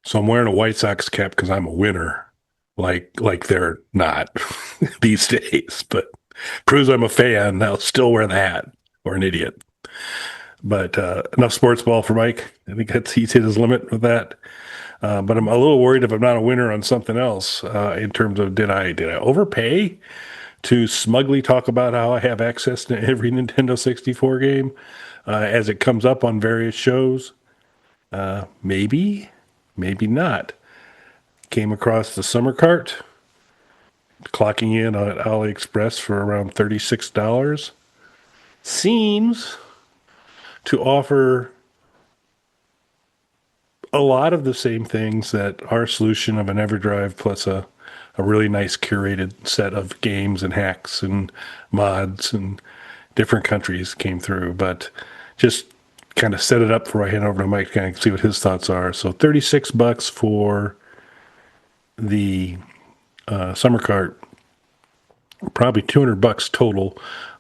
So I'm wearing a White Sox cap because I'm a winner. Like they're not these days, but proves I'm a fan. I'll still wear the hat or an idiot. But enough sports ball for Mike. I think he's hit his limit with that. But I'm a little worried if I'm not a winner on something else in terms of did I overpay to smugly talk about how I have access to every Nintendo 64 game as it comes up on various shows? Maybe, maybe not. Came across the summer cart, clocking in on AliExpress for around $36. Seems to offer a lot of the same things that our solution of an Everdrive plus a really nice curated set of games and hacks and mods and different countries came through. But just kind of set it up before I hand over to Mike to kind of see what his thoughts are. So $36 for the summer cart, probably $200 total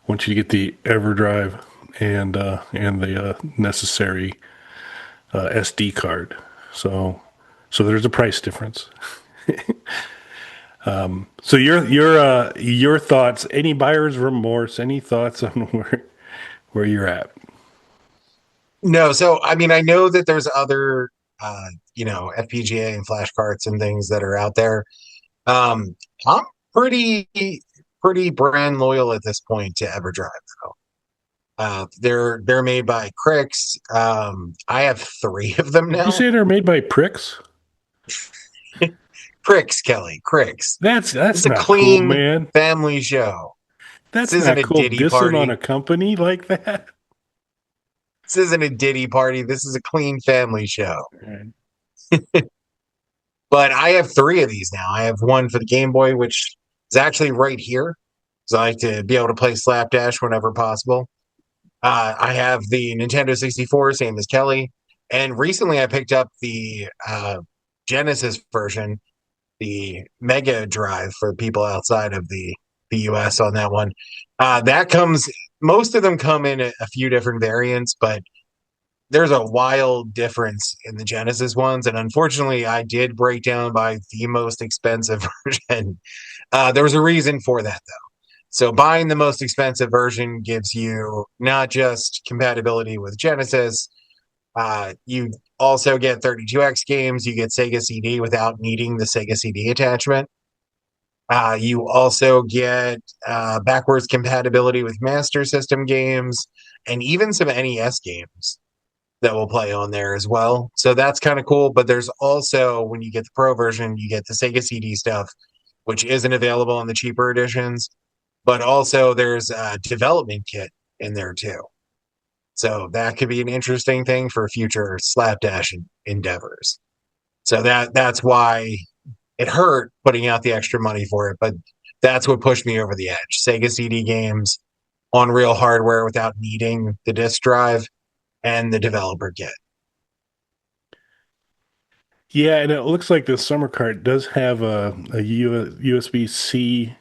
once you get the Everdrive and the necessary SD card. So so there's a price difference. So your thoughts? Any buyer's remorse? Any thoughts on where you're at? No, so I mean, I know that there's other, FPGA and flash carts and things that are out there. I'm pretty, pretty brand loyal at this point to Everdrive, though. They're made by Crix. I have three of them Did you now. say they're made by pricks? Crix, Kelly, Crix. That's It's a not cool, clean man. family show. This That's isn't not a cool. Diddy Dissing on party. a company like that. This isn't a Diddy party. This is a clean family show. Right. But I have three of these now. I have one for the Game Boy, which is actually right here. So I like to be able to play Slapdash whenever possible. I have the Nintendo 64, same as Kelly. And recently I picked up the Genesis version, the Mega Drive for people outside of the US on that one. That comes, most of them come in a few different variants, but there's a wild difference in the Genesis ones. And unfortunately, I did break down by the most expensive version. There was a reason for that, though. So buying the most expensive version gives you not just compatibility with Genesis, you also get 32X games, you get Sega CD without needing the Sega CD attachment. You also get backwards compatibility with Master System games and even some NES games that will play on there as well. So that's kind of cool. But there's also, when you get the Pro version, you get the Sega CD stuff, which isn't available in the cheaper editions. But also, there's a development kit in there too. So that could be an interesting thing for future slapdash endeavors. So that's why it hurt putting out the extra money for it, but that's what pushed me over the edge. Sega CD games on real hardware without needing the disk drive and the developer kit. Yeah, and it looks like this summer cart does have a USB C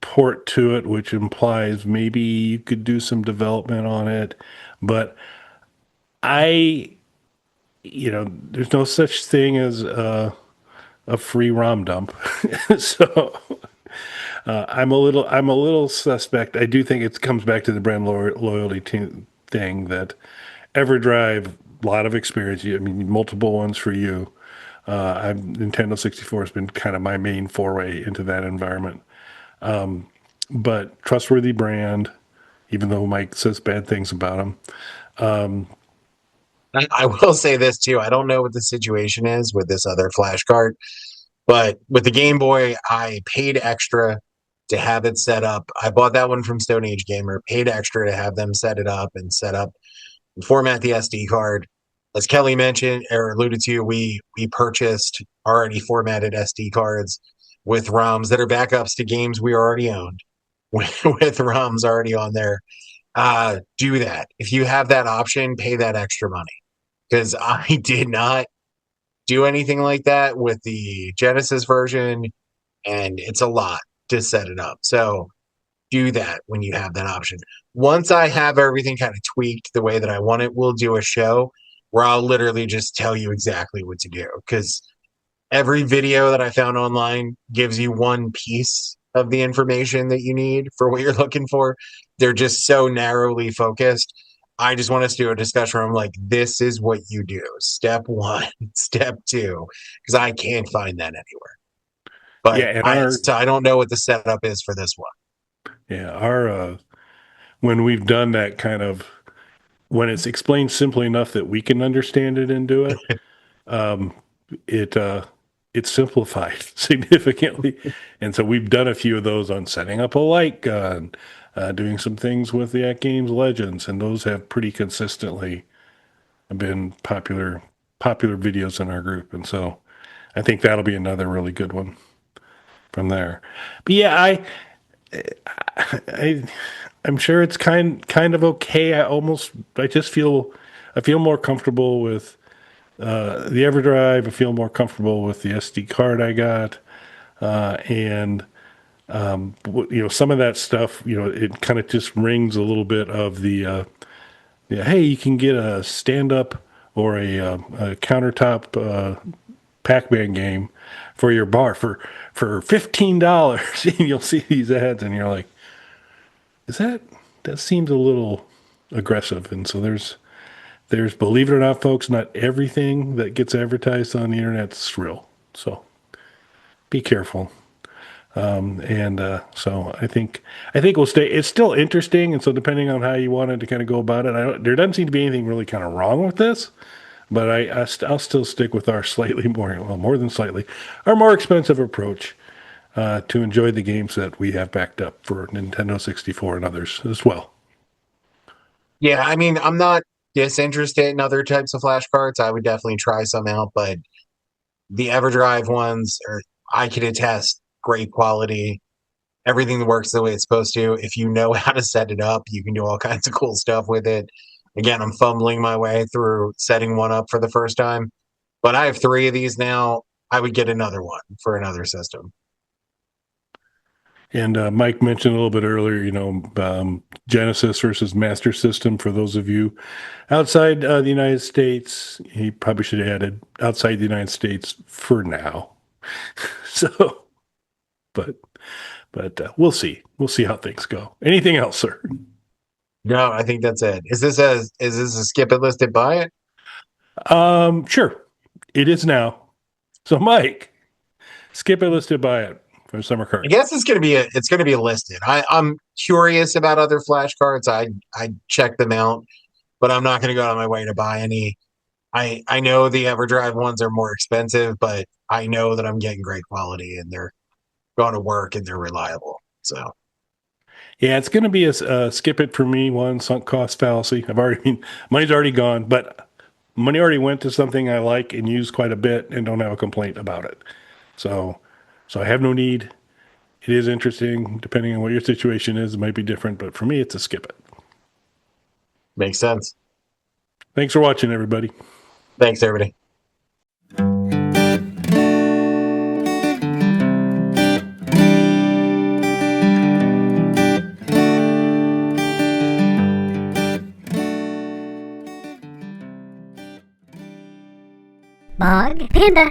port to it, which implies maybe you could do some development on it. But I, there's no such thing as a free ROM dump. So I'm a little suspect. I do think it comes back to the brand loyalty thing that EverDrive, a lot of experience. I mean, multiple ones for you. Nintendo 64 has been kind of my main foray into that environment. But trustworthy brand, even though Mike says bad things about them. I will say this too. I don't know what the situation is with this other flash card, but with the Game Boy, I paid extra to have it set up. I bought that one from Stone Age Gamer, paid extra to have them set it up and set up and format the SD card. As Kelly mentioned or alluded to, we purchased already formatted SD cards with ROMs that are backups to games we already owned with ROMs already on there. Do that. If you have that option, pay that extra money because I did not do anything like that with the Genesis version, and it's a lot to set it up. So do that when you have that option. Once I have everything kind of tweaked the way that I want it, we'll do a show where I'll literally just tell you exactly what to do. Because every video that I found online gives you one piece of the information that you need for what you're looking for. They're just so narrowly focused. I just want us to do a discussion where I'm like, this is what you do. Step one, step two, because I can't find that anywhere. Yeah, But and I our so I don't know what the setup is for this one. yeah, our when we've done that kind of when it's explained simply enough that we can understand it and do it, um, it it's simplified significantly. And so we've done a few of those on setting up a light gun, doing some things with the At Games Legends, and those have pretty consistently been popular videos in our group. And so I think that'll be another really good one from there. But yeah, I I'm sure it's kind of okay. I feel more comfortable with the Everdrive. I feel more comfortable with the SD card I got, and some of that stuff. It kind of just rings a little bit of the yeah. Hey, you can get a stand up or a countertop Pac-Man game for your bar for $15, and you'll see these ads, and you're like, is that seems a little aggressive? And so there's believe it or not, folks, not everything that gets advertised on the internet's real. So be careful. And so I think we'll stay. It's still interesting, and so depending on how you wanted to kind of go about it, there doesn't seem to be anything really kind of wrong with this. But I'll still stick with our slightly more than slightly, our more expensive approach to enjoy the games that we have backed up for Nintendo 64 and others as well. Yeah, I mean, I'm not disinterested in other types of flashcards. I would definitely try some out, but the Everdrive ones are, I can attest, great quality. Everything that works the way it's supposed to. If you know how to set it up, you can do all kinds of cool stuff with it. Again, I'm fumbling my way through setting one up for the first time, but I have three of these now. I would get another one for another system. And Mike mentioned a little bit earlier, Genesis versus Master System. For those of you outside the United States, he probably should have added outside the United States for now. So, but we'll see. We'll see how things go. Anything else, sir? No, I think that's it. Is this a skip it listed buy it? Sure. It is now. So, Mike, skip it listed by it for summer I cards. guess it's gonna be listed. I'm curious about other flashcards. I check them out, but I'm not gonna go out of my way to buy any. I know the Everdrive ones are more expensive, but I know that I'm getting great quality and they're going to work and they're reliable. So Yeah, it's going to be a skip it for me. One sunk cost fallacy. Money's already gone, but money already went to something I like and use quite a bit and don't have a complaint about it. So, so I have no need. It is interesting. Depending on what your situation is, it might be different, but for me, it's a skip it. makes sense. Thanks for watching, everybody. Thanks, everybody. Bog Panda.